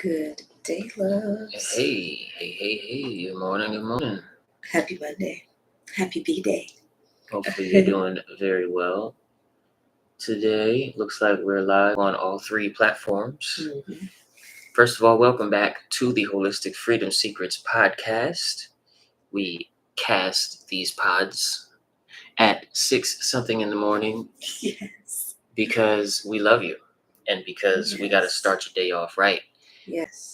Good day, loves. Hey. Good morning. Happy Monday. Happy B-Day. Hopefully you're doing very well. Today, looks like we're live on all three platforms. Mhm. First of all, welcome back to the Holistic Freedom Secrets podcast. We cast these pods at 6 something in the morning Yes. because we love you and because we got to Yes. start your day off right. Yes.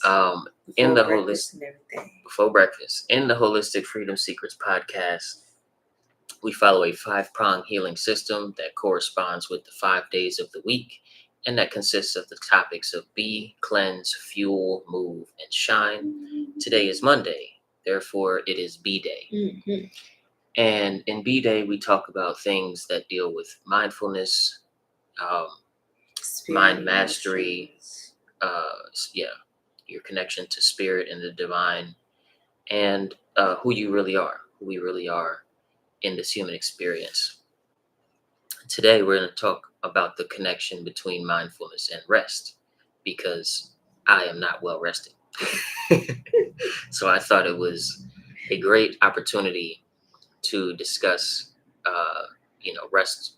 In the breakfast and everything. Before breakfast, in the Holistic Freedom Secrets podcast, we follow a 5-prong healing system that corresponds with the 5 days of the week, and that consists of the topics of be, cleanse, fuel, move, and shine. Today is Monday, therefore it is B Day. Mm-hmm. And in B Day, we talk about things that deal with mindfulness, mind mastery, your connection to spirit and the divine, and who we really are in this human experience. Today, we're going to talk about the connection between mindfulness and rest because I am not well rested. So I thought it was a great opportunity to discuss, rest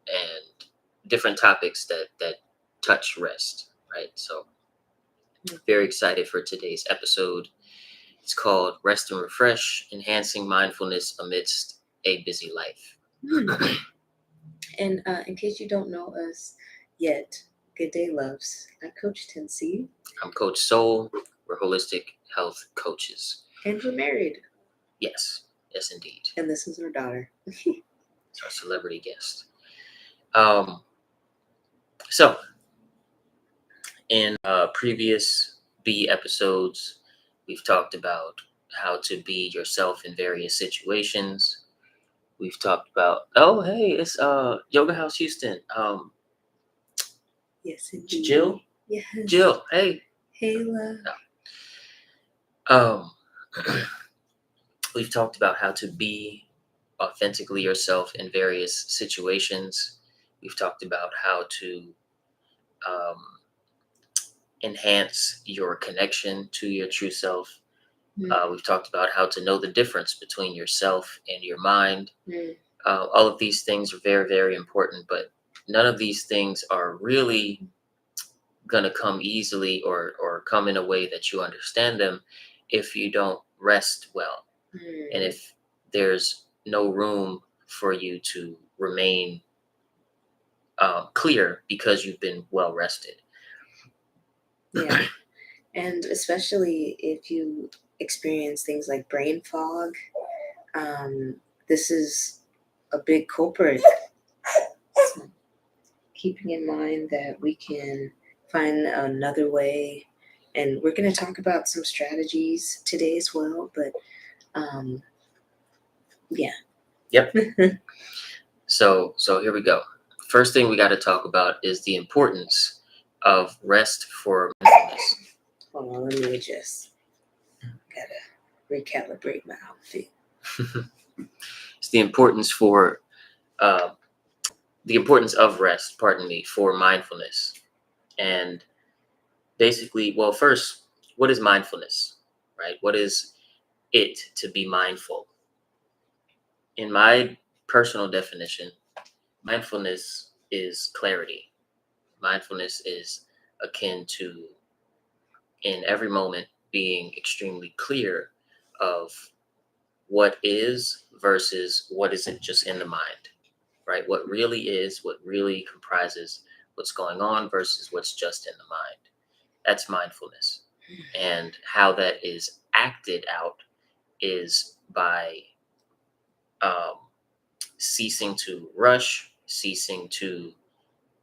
and different topics that touch rest, right? So very excited for today's episode. It's called Rest and Refresh, Enhancing Mindfulness Amidst a Busy Life. And in case you don't know us yet, good day, loves. I'm Coach Tensi. I'm Coach Soul. We're holistic health coaches. And we're married. Yes, indeed. And this is our daughter. It's our celebrity guest. So, in previous B episodes, we've talked about how to be yourself in various situations. We've talked about, oh, hey, it's Yoga House Houston. Yes, indeed. Jill? Yes. Jill, hey. Hey, love. We've talked about how to be authentically yourself in various situations. We've talked about how to enhance your connection to your true self. We've talked about how to know the difference between yourself and your mind. All of these things are very, very important, but none of these things are really going to come easily or come in a way that you understand them if you don't rest well. And if there's no room for you to remain clear because you've been well rested. Yeah. And especially if you experience things like brain fog, this is a big culprit. So keeping in mind that we can find another way, and we're going to talk about some strategies today as well, but yeah. Yep. So here we go. First thing we got to talk about is the importance of rest for mindfulness. Hold on, let me just gotta recalibrate my outfit. It's the importance of rest, for mindfulness. And basically, well, first, what is mindfulness, right? What is it to be mindful? In my personal definition, mindfulness is clarity. Mindfulness is akin to, in every moment, being extremely clear of what is versus what isn't just in the mind, right? What really is, what really comprises what's going on versus what's just in the mind. That's mindfulness. And how that is acted out is by ceasing to rush, ceasing to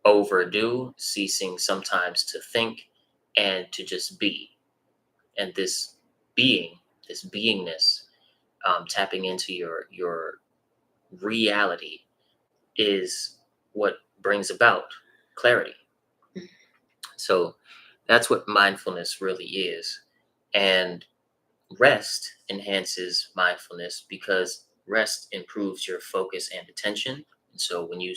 overdo, ceasing sometimes to think, and to just be. And this beingness, tapping into your reality, is what brings about clarity. So that's what mindfulness really is. And rest enhances mindfulness because rest improves your focus and attention. And so when you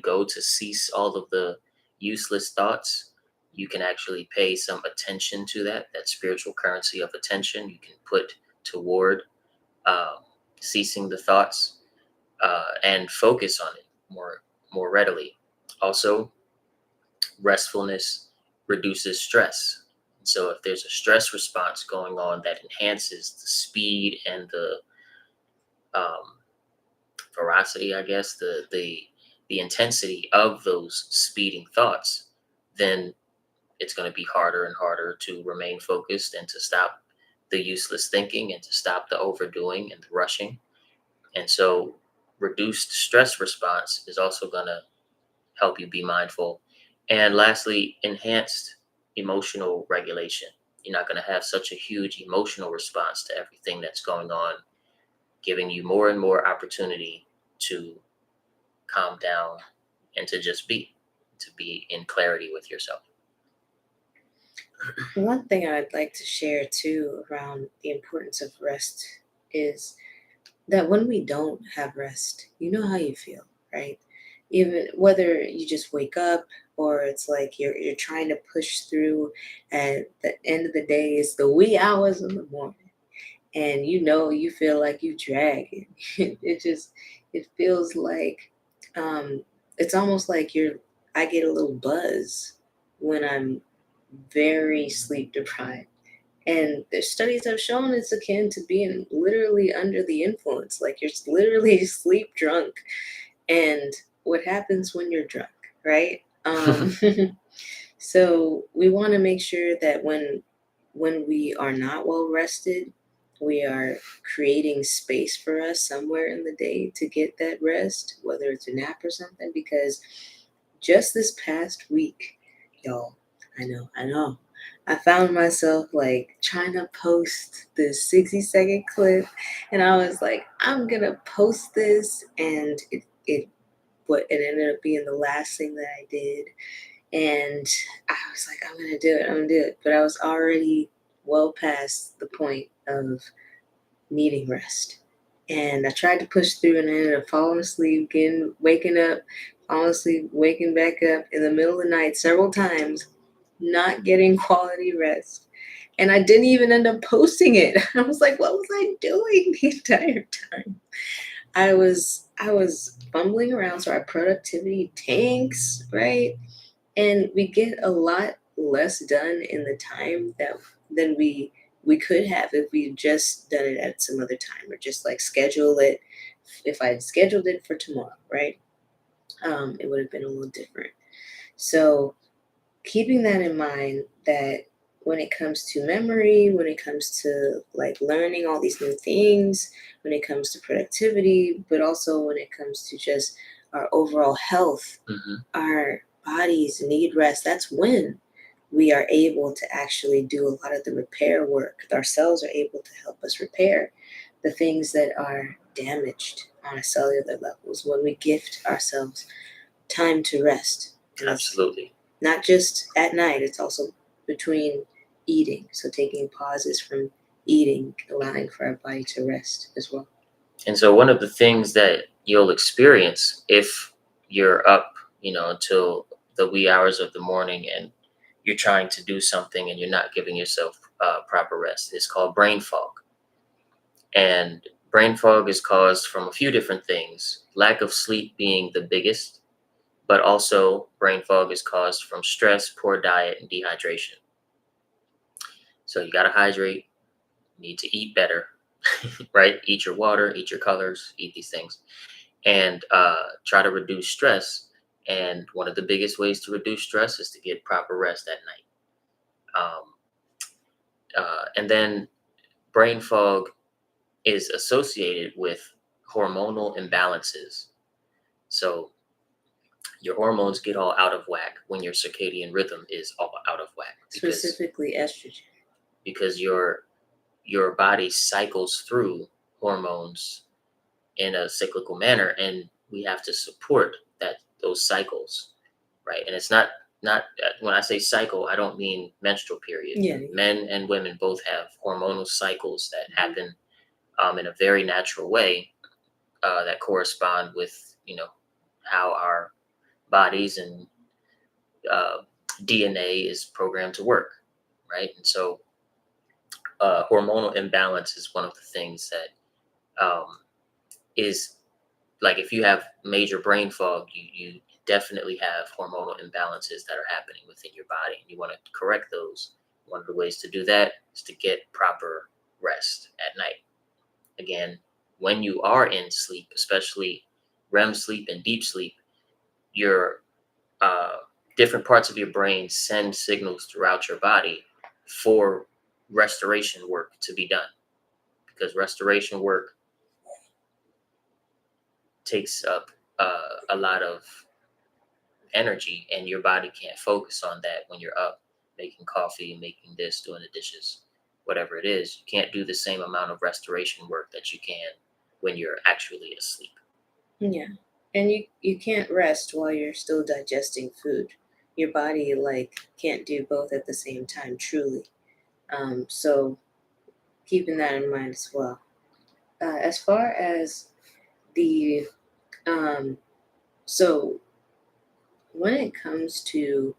go to cease all of the useless thoughts, you can actually pay some attention to that spiritual currency of attention. You can put toward uh, ceasing the thoughts and focus on it more readily. Also, restfulness reduces stress. So if there's a stress response going on that enhances the speed and the um, veracity, I guess, the intensity of those speeding thoughts, then it's going to be harder and harder to remain focused and to stop the useless thinking and to stop the overdoing and the rushing. And so reduced stress response is also going to help you be mindful. And lastly, enhanced emotional regulation. You're not going to have such a huge emotional response to everything that's going on, giving you more and more opportunity to calm down and to just to be in clarity with yourself. One thing I'd like to share too around the importance of rest is that when we don't have rest, you know how you feel, right? Even whether you just wake up or it's like you're trying to push through at the end of the day, it's the wee hours of the morning. And you feel like you drag it. It feels like um it's almost like I get a little buzz when I'm very sleep deprived. And the studies have shown it's akin to being literally under the influence, like you're literally sleep drunk. And what happens when you're drunk, right? So we want to make sure that when we are not well rested, we are creating space for us somewhere in the day to get that rest, whether it's a nap or something. Because just this past week, y'all, I know, I found myself like trying to post this 60-second clip, and I was like, I'm gonna post this, and it ended up being the last thing that I did. And I was like, I'm gonna do it. But I was already well past the point of needing rest. And I tried to push through and I ended up falling asleep, waking up, falling asleep, waking back up in the middle of the night several times, not getting quality rest. And I didn't even end up posting it. I was like, what was I doing the entire time? I was fumbling around, so our productivity tanks, right? And we get a lot less done in the time than we could have if we just done it at some other time, or just like schedule it. If I had scheduled it for tomorrow, right? It would have been a little different. So keeping that in mind, that when it comes to memory, when it comes to like learning all these new things, when it comes to productivity, but also when it comes to just our overall health, Hmm. our bodies need rest. That's when we are able to actually do a lot of the repair work. Our cells are able to help us repair the things that are damaged on a cellular levels when we gift ourselves time to rest. And it's Absolutely. not just at night, it's also between eating. So taking pauses from eating, allowing for our body to rest as well. And so one of the things that you'll experience if you're up, until the wee hours of the morning and you're trying to do something and you're not giving yourself proper rest is called brain fog. And brain fog is caused from a few different things, lack of sleep being the biggest, but also brain fog is caused from stress, poor diet, and dehydration. So you got to hydrate, you need to eat better, right? Eat your water, eat your colors, eat these things, and try to reduce stress. And one of the biggest ways to reduce stress is to get proper rest at night. Um, and then brain fog is associated with hormonal imbalances. So your hormones get all out of whack when your circadian rhythm is all out of whack Specifically estrogen. because your body cycles through hormones in a cyclical manner, and we have to support those cycles, right? And it's not when I say cycle, I don't mean menstrual period. Yeah. Men and women both have hormonal cycles that happen in a very natural way that correspond with how our bodies and uh, DNA is programmed to work, right? And so hormonal imbalance is one of the things that is like if you have major brain fog, you definitely have hormonal imbalances that are happening within your body, and you want to correct those. One of the ways to do that is to get proper rest at night. Again, when you are in sleep, especially REM sleep and deep sleep, your uh, different parts of your brain send signals throughout your body for restoration work to be done, because restoration work takes up a lot of energy, and your body can't focus on that when you're up making coffee, making this, doing the dishes, whatever it is. You can't do the same amount of restoration work that you can when you're actually asleep. Yeah. And you can't rest while you're still digesting food. Your body like can't do both at the same time truly. So keeping that in mind as well. As far as the um so when it comes to,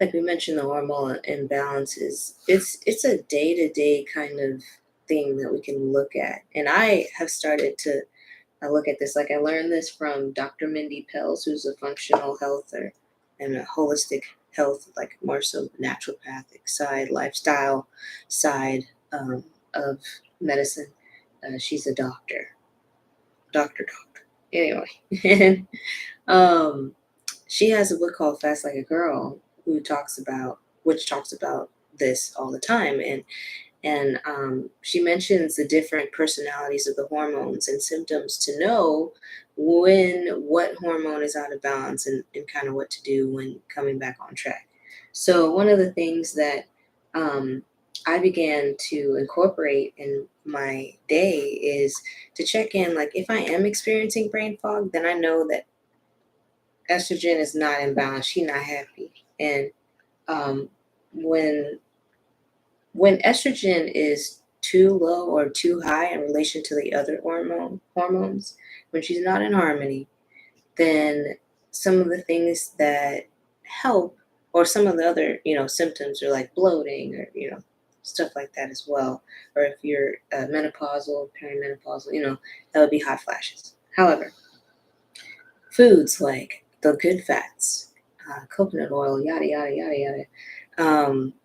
like we mentioned, the hormonal imbalances, it's a day-to-day kind of thing that we can look at. And I have started to look at this. Like I learned this from Dr. Mindy Pels, who's a functional health and a holistic health, like more so naturopathic side, lifestyle side of medicine. She's a doctor. Anyway, and um, she has a book called Fast Like a Girl, which talks about this all the time, and she mentions the different personalities of the hormones and symptoms to know when what hormone is out of balance, and kind of what to do when coming back on track. So one of the things that um, I began to incorporate in my day is to check in, like if I am experiencing brain fog, then I know that estrogen is not in balance. She's not happy. And um, when when estrogen is too low or too high in relation to the other hormones, when she's not in harmony, then some of the things that help, or some of the other symptoms are like bloating, or stuff like that as well. Or if you're menopausal, perimenopausal, that would be hot flashes. However, foods like the good fats, coconut oil, yada, yada, yada, yada,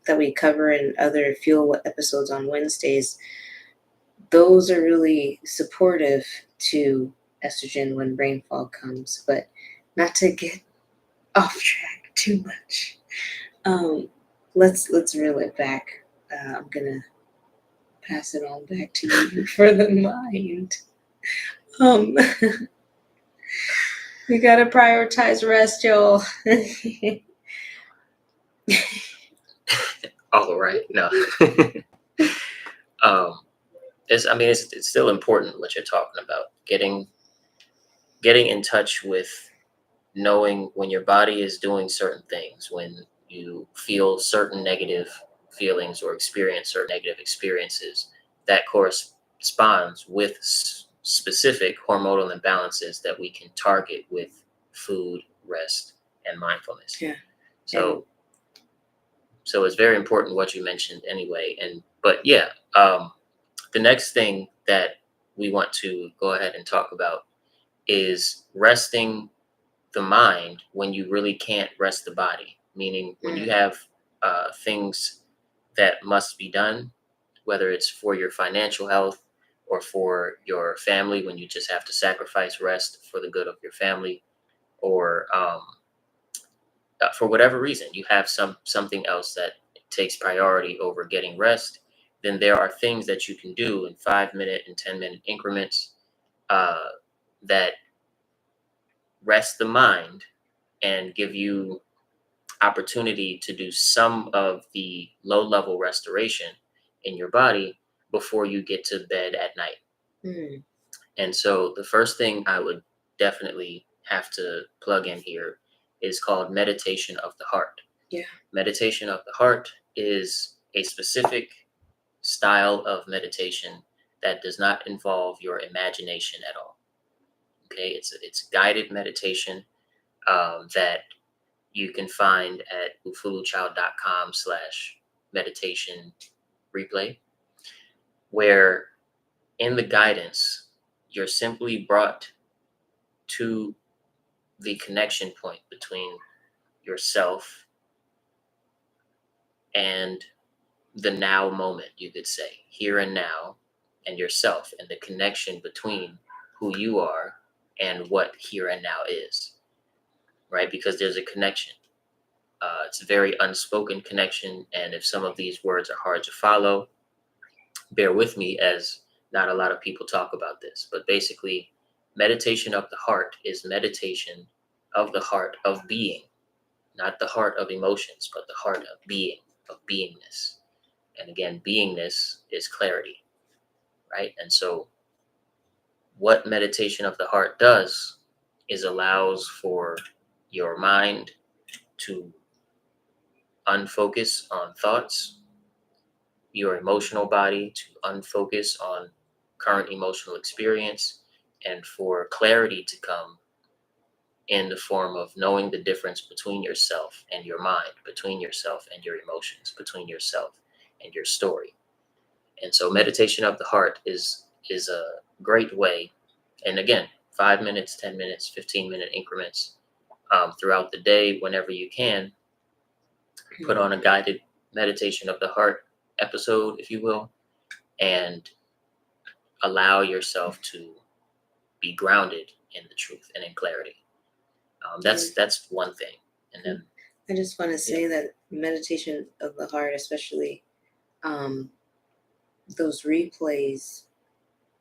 that we cover in other fuel episodes on Wednesdays, those are really supportive to estrogen when brain fog comes. But not to get off track too much. Um, let's reel it back. I'm gonna pass it on back to you for the mind. Um, we gotta prioritize rest, y'all. All right. No. um, it's still important what you're talking about. Getting in touch with knowing when your body is doing certain things, when you feel certain negative feelings or experience certain negative experiences, that corresponds with specific hormonal imbalances that we can target with food, rest, and mindfulness. Yeah. So, so it's very important what you mentioned anyway. But yeah, the next thing that we want to go ahead and talk about is resting the mind when you really can't rest the body. Meaning, when you have things that must be done, whether it's for your financial health or for your family, when you just have to sacrifice rest for the good of your family, or for whatever reason you have something else that takes priority over getting rest, then there are things that you can do in 5 minute and 10 minute increments uh, that rest the mind and give you opportunity to do some of the low level restoration in your body before you get to bed at night. Mm. And so the first thing I would definitely have to plug in here is called meditation of the heart. Yeah. Meditation of the heart is a specific style of meditation that does not involve your imagination at all. Okay, it's guided meditation that you can find at ufuluchild.com/meditation replay, where in the guidance, you're simply brought to the connection point between yourself and the now moment, you could say, here and now, and yourself, and the connection between who you are and what here and now is, right? Because there's a connection. It's a very unspoken connection, and if some of these words are hard to follow, bear with me, as not a lot of people talk about this. But basically, meditation of the heart is meditation of the heart of being, not the heart of emotions, but the heart of being, of beingness. And again, beingness is clarity, right? And so what meditation of the heart does is allows for your mind to unfocus on thoughts, your emotional body to unfocus on current emotional experience, and for clarity to come in the form of knowing the difference between yourself and your mind, between yourself and your emotions, between yourself and your story. And so meditation of the heart is a great way. And again, 5 minutes, 10 minutes, 15-minute increments throughout the day, whenever you can, put on a guided meditation of the heart episode, if you will, and allow yourself to be grounded in the truth and in clarity. That's one thing. And then I just want to say that meditation of the heart, especially those replays,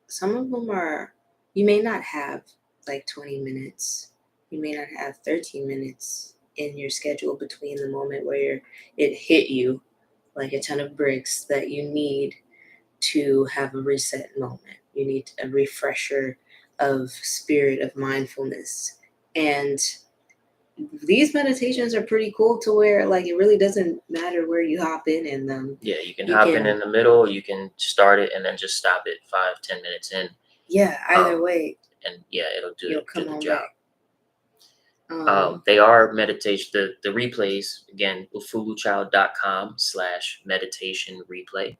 some of them are, you may not have like 20 minutes, you may not have 13 minutes in your schedule between the moment where it hit you like a ton of bricks that you need to have a reset moment. You need a refresher of spirit, of mindfulness. And these meditations are pretty cool to where like it really doesn't matter where you hop in them. Yeah, you can hop in the middle, or you can start it and then just stop it 5-10 minutes in. Yeah, either way. And yeah, it'll do the job. Back. They are meditation. The replays, again, ufuluchild.com/meditation replay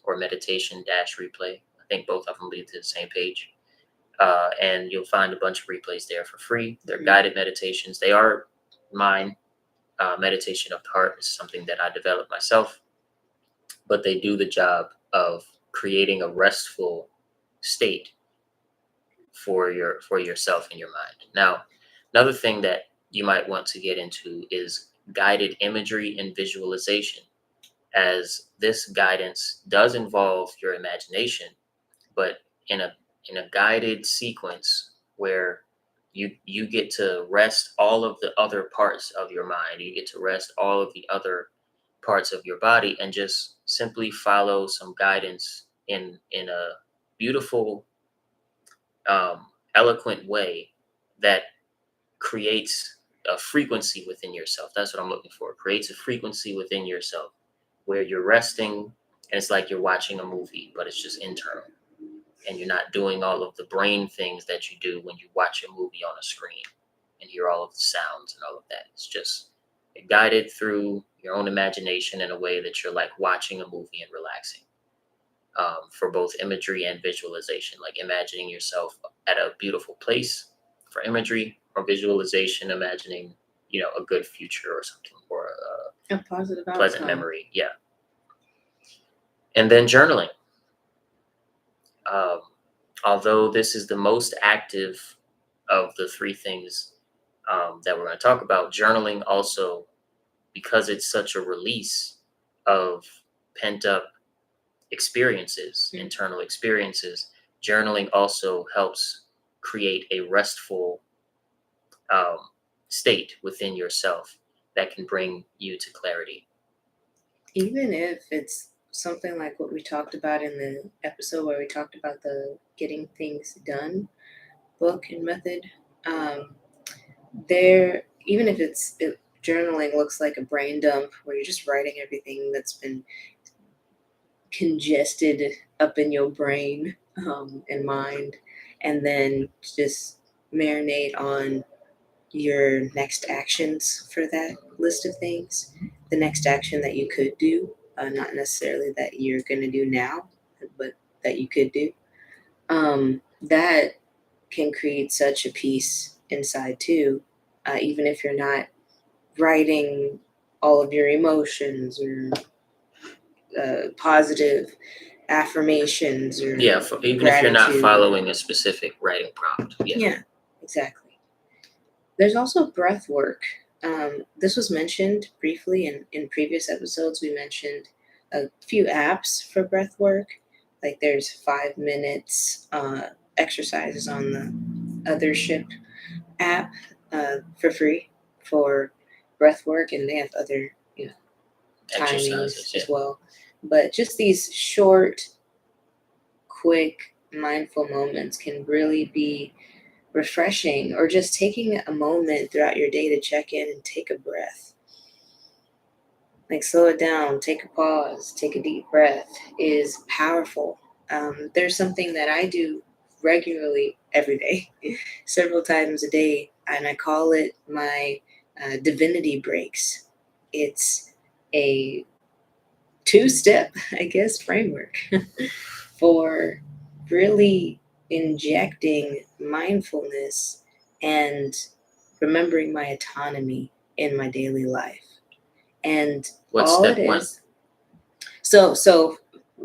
or meditation-replay. I think both of them lead to the same page. And you'll find a bunch of replays there for free. They're guided meditations. They are mine. Meditation of the heart is something that I developed myself, but they do the job of creating a restful state for yourself and your mind. Now, another thing that you might want to get into is guided imagery and visualization, as this guidance does involve your imagination, but in a guided sequence where you get to rest all of the other parts of your mind, you get to rest all of the other parts of your body, and just simply follow some guidance in a beautiful, eloquent way that creates a frequency within yourself. That's what I'm looking for. It creates a frequency within yourself where you're resting, and it's like you're watching a movie, but it's just internal. And you're not doing all of the brain things that you do when you watch a movie on a screen and hear all of the sounds and all of that. It's just guided through your own imagination in a way that you're like watching a movie and relaxing. For both imagery and visualization, like imagining yourself at a beautiful place for imagery, or visualization, imagining, a good future or something, or a positive pleasant outcome. memory. Yeah. And then journaling. Although this is the most active of the three things that we're going to talk about, journaling also, because it's such a release of pent up experiences, internal experiences, journaling also helps create a restful state within yourself that can bring you to clarity. Even if it's something like what we talked about in the episode where we talked about the Getting Things Done book and method, even if journaling looks like a brain dump where you're just writing everything that's been congested up in your brain and mind, and then just marinate on your next actions for that list of things, the next action that you could do, not necessarily that you're going to do now, but that you could do. That can create such a peace inside too, even if you're not writing all of your emotions or positive affirmations or Yeah, even if you're not gratitude. following a specific writing prompt. Yeah. Yeah, exactly. There's also breath work. This was mentioned briefly in previous episodes. We mentioned a few apps for breath work. Like there's 5 minutes exercises on the Othership app for free for breath work, and they have other timings Exercises. as Yeah. well. But just these short, quick, mindful moments can really be refreshing, or just taking a moment throughout your day to check in and take a breath. Like slow it down, take a pause, take a deep breath is powerful. There's something that I do regularly every day, several times a day, and I call it my divinity breaks. It's a 2-step, I guess, framework for really injecting mindfulness and remembering my autonomy in my daily life. And What's all it step one? is, so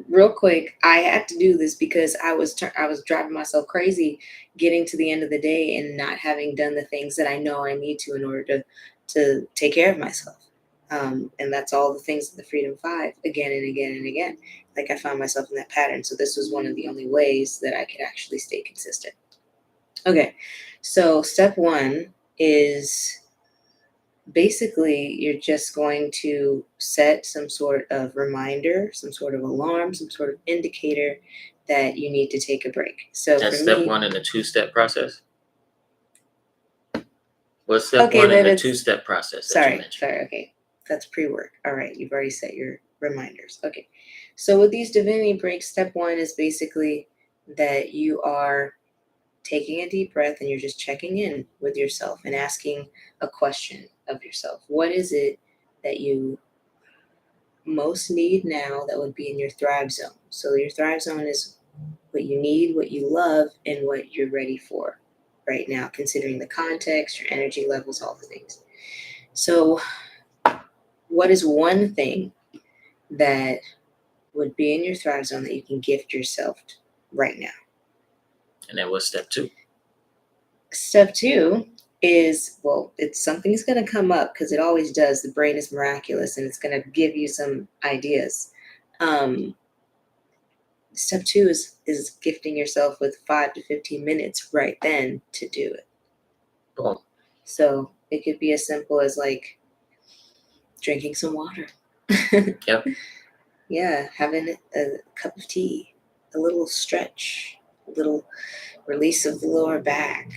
real quick, I had to do this because I was driving myself crazy getting to the end of the day and not having done the things that I know I need to in order to take care of myself. And that's all the things in the Freedom Five again and again and again. Like I found myself in that pattern. So this was one of the only ways that I could actually stay consistent. Okay, so step one is basically you're just going to set some sort of reminder, some sort of alarm, some sort of indicator that you need to take a break. So That's for step me, one in the 2-step process. What's step okay, one in that the is 2-step process that you sorry, mentioned? sorry, okay. That's pre-work. All right, you've already set your reminders. Okay. So with these divinity breaks, step one is basically that you are taking a deep breath and you're just checking in with yourself and asking a question of yourself. What is it that you most need now that would be in your thrive zone? So your thrive zone is what you need, what you love, and what you're ready for right now, considering the context, your energy levels, all the things. So, what is one thing that would be in your thrive zone that you can gift yourself right now? And then what's step two? Step two is, well, it's something's going to come up because it always does. The brain is miraculous and it's going to give you some ideas. Um, Step two is gifting yourself with 5 to 15 minutes right then to do it. Boom. So it could be as simple as like drinking some water. Yep. Yeah, having a cup of tea, a little stretch, a little release of the lower back.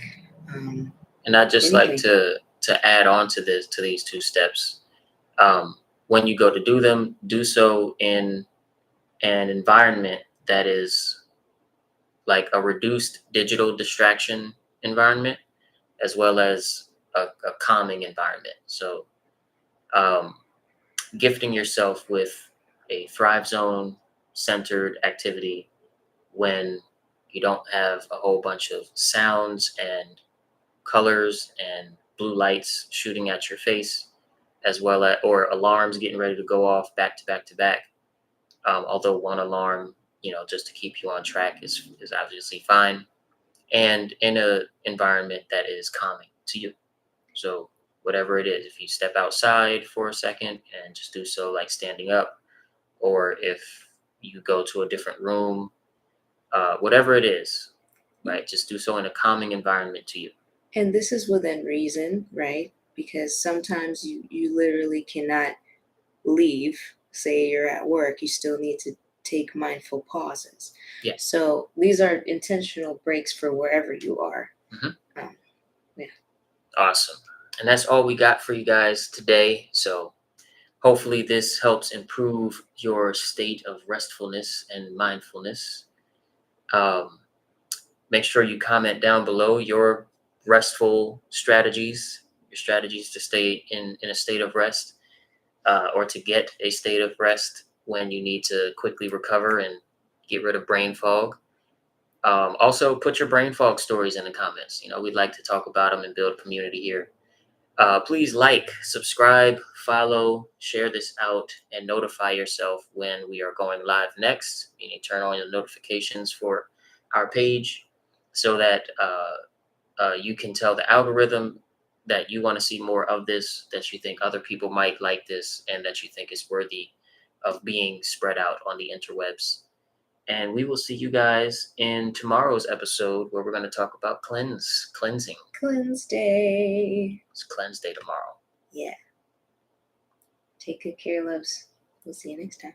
And I just like Anything. to add on to these 2 steps. When you go to do them, do so in an environment that is like a reduced digital distraction environment, as well as a calming environment. So, um, gifting yourself with a Thrive Zone centered activity when you don't have a whole bunch of sounds and colors and blue lights shooting at your face, as well as or alarms getting ready to go off back to back to back. Although one alarm, just to keep you on track is obviously fine, and in a environment that is calming to you. So whatever it is, if you step outside for a second and just do so like standing up, or if you go to a different room, whatever it is, right? Just do so in a calming environment to you. And this is within reason, right? Because sometimes you literally cannot leave. Say you're at work, you still need to take mindful pauses. Yeah. So these are intentional breaks for wherever you are. Mhm. Um, yeah. Awesome. And that's all we got for you guys today. So hopefully this helps improve your state of restfulness and mindfulness. Um, Make sure you comment down below your restful strategies, your strategies to stay in a state of rest, or to get a state of rest when you need to quickly recover and get rid of brain fog. Also, put your brain fog stories in the comments. We'd like to talk about them and build community here. Please like, subscribe, follow, share this out, and notify yourself when we are going live next, meaning turn on your notifications for our page so that you can tell the algorithm that you want to see more of this, that you think other people might like this, and that you think is worthy of being spread out on the interwebs. And we will see you guys in tomorrow's episode where we're going to talk about cleansing. Cleanse day. It's cleanse day tomorrow. Yeah. Take good care, loves. We'll see you next time.